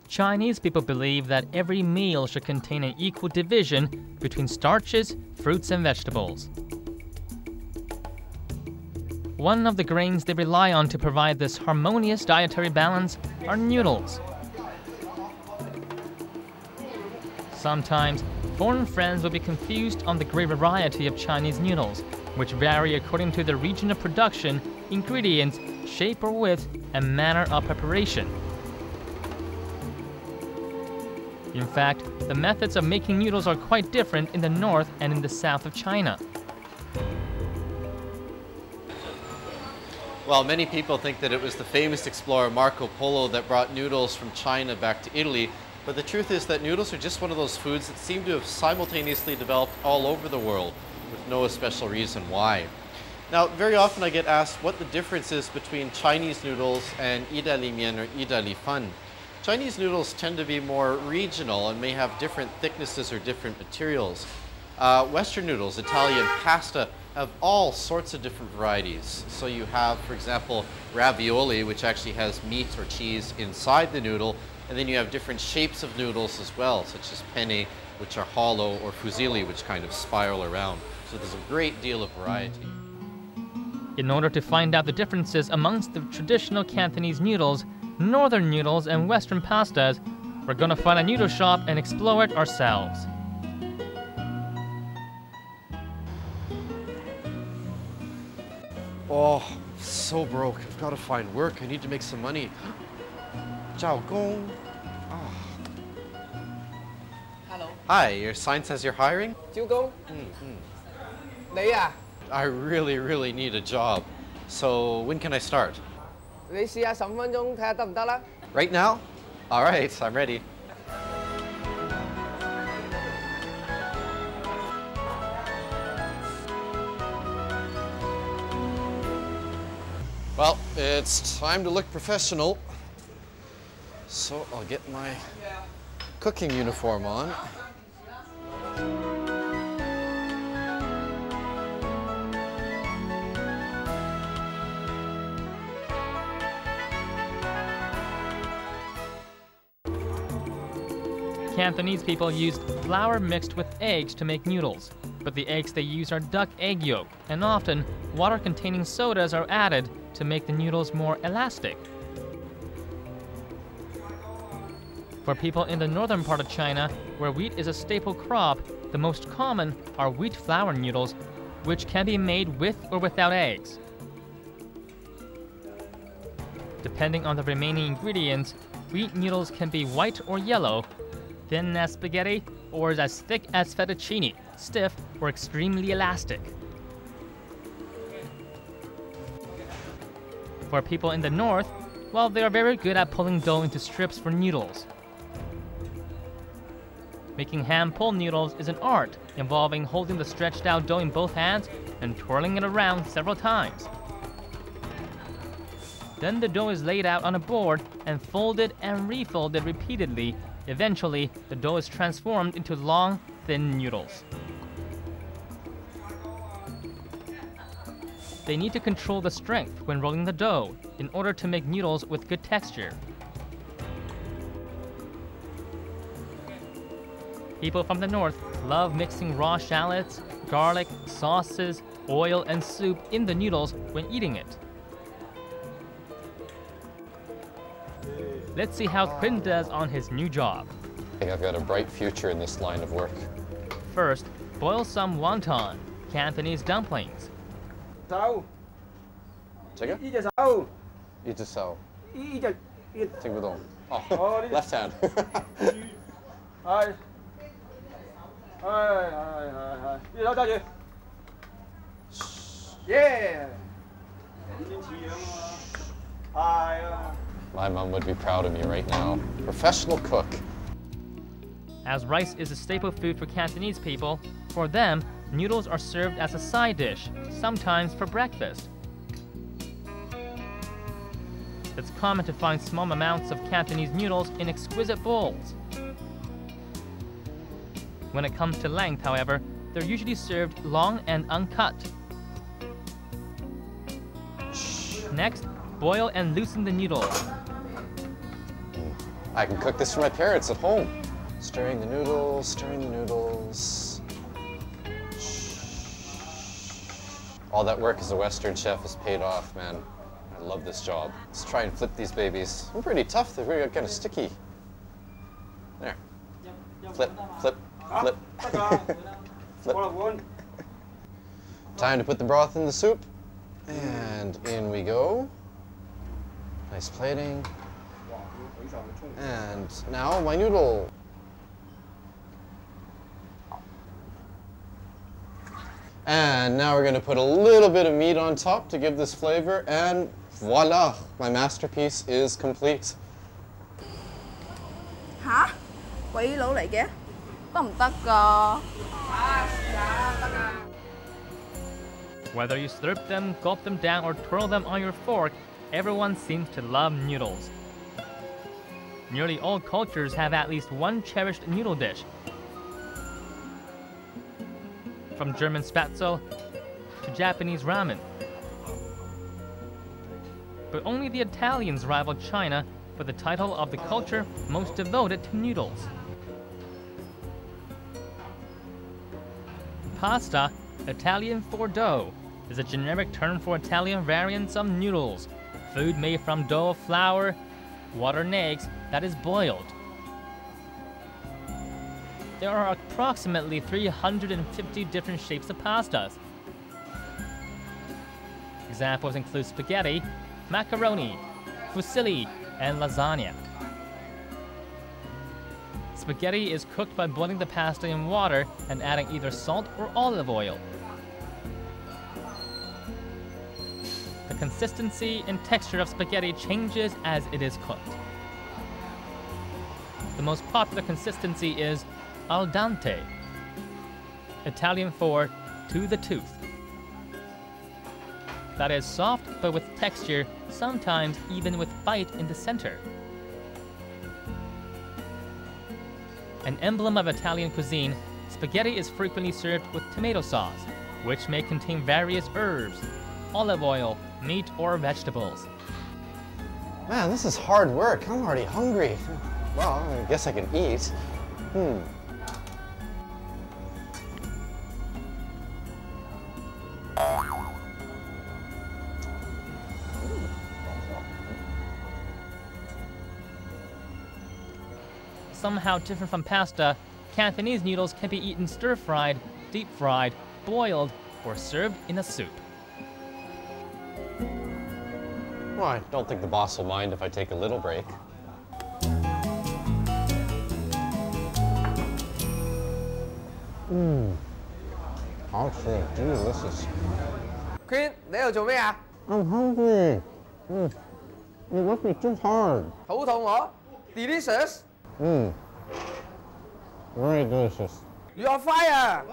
Chinese people believe that every meal should contain an equal division between starches, fruits, and vegetables. One of the grains they rely on to provide this harmonious dietary balance are noodles. Sometimes, foreign friends will be confused on the great variety of Chinese noodles, which vary according to the region of production, ingredients, shape or width, and manner of preparation. In fact, the methods of making noodles are quite different in the north and in the south of China. Well, many people think that it was the famous explorer Marco Polo that brought noodles from China back to Italy, but the truth is that noodles are just one of those foods that seem to have simultaneously developed all over the world, with no special reason why. Now, very often I get asked what the difference is between Chinese noodles and idali mian or idali fan. Chinese noodles tend to be more regional and may have different thicknesses or different materials. Western noodles, Italian pasta, have all sorts of different varieties. So you have, for example, ravioli, which actually has meat or cheese inside the noodle, and then you have different shapes of noodles as well, such as penne, which are hollow, or fusilli, which kind of spiral around. So there's a great deal of variety. In order to find out the differences amongst the traditional Cantonese noodles, northern noodles, and western pastas, we're gonna find a noodle shop and explore it ourselves. Oh, so broke. I've got to find work. I need to make some money. 找工. Hello. Hi, your sign says you're hiring? 招工。你啊？ I really need a job. So when can I start? 你試下15分鐘睇下得唔得啦？ Right now? All right, I'm ready. Well, it's time to look professional. So I'll get my cooking uniform on. Cantonese people used flour mixed with eggs to make noodles, but the eggs they use are duck egg yolk, and often water-containing sodas are added to make the noodles more elastic. For people in the northern part of China, where wheat is a staple crop, the most common are wheat flour noodles, which can be made with or without eggs. Depending on the remaining ingredients, wheat noodles can be white or yellow, thin as spaghetti, or as thick as fettuccine, stiff or extremely elastic. For people in the north, well, they are very good at pulling dough into strips for noodles. Making hand-pulled noodles is an art involving holding the stretched out dough in both hands and twirling it around several times. Then the dough is laid out on a board and folded and refolded repeatedly. Eventually, the dough is transformed into long, thin noodles. They need to control the strength when rolling the dough in order to make noodles with good texture. People from the north love mixing raw shallots, garlic, sauces, oil, and soup in the noodles when eating it. Let's see how Quinn does on his new job. I think I've got a bright future in this line of work. First, boil some wonton, Cantonese dumplings. 手，这个？呢隻手，一只手，呢隻呢，听不懂。哦哦呢 ，left hand 係，係，呢隻手揸住，耶！先似樣啊嘛，係啊。 My mom would be proud of me right now. Professional cook. As rice is a staple food for Cantonese people, for them, noodles are served as a side dish, sometimes for breakfast. It's common to find small amounts of Cantonese noodles in exquisite bowls. When it comes to length, however, they're usually served long and uncut. Next, boil and loosen the noodles. I can cook this for my parents at home. Stirring the noodles, stirring the noodles. All that work as a Western chef has paid off, man. I love this job. Let's try and flip these babies. They're pretty tough. They're really kind of sticky. There. Flip, flip, flip. Flip. Time to put the broth in the soup. And in we go. Nice plating. And now my noodle. And now we're going to put a little bit of meat on top to give this flavor, and voila, my masterpiece is complete. Hả? Quỷ lỗ嚟kìa. Có唔得㗎. Whether you slurp them, gulp them down, or twirl them on your fork, everyone seems to love noodles. Nearly all cultures have at least one cherished noodle dish. From German Spätzle to Japanese ramen. But only the Italians rival China for the title of the culture most devoted to noodles. Pasta, Italian for dough, is a generic term for Italian variants of noodles, food made from dough, flour, water, and eggs that is boiled. There are approximately 350 different shapes of pastas. Examples include spaghetti, macaroni, fusilli, and lasagna. Spaghetti is cooked by boiling the pasta in water and adding either salt or olive oil. The consistency and texture of spaghetti changes as it is cooked. The most popular consistency is al dente, Italian for to the tooth. That is soft but with texture, sometimes even with bite in the center. An emblem of Italian cuisine, spaghetti is frequently served with tomato sauce, which may contain various herbs, olive oil, meat, or vegetables. Man, this is hard work. I'm already hungry. Well, I guess I can eat. Somehow different from pasta, Cantonese noodles can be eaten stir-fried, deep-fried, boiled, or served in a soup. Well, I don't think the boss will mind if I take a little break. Actually, delicious. Queen, 你喺度做咩啊？ I'm hungry. You work me too hard. 好肚餓 ？Delicious. Very delicious. You are fire.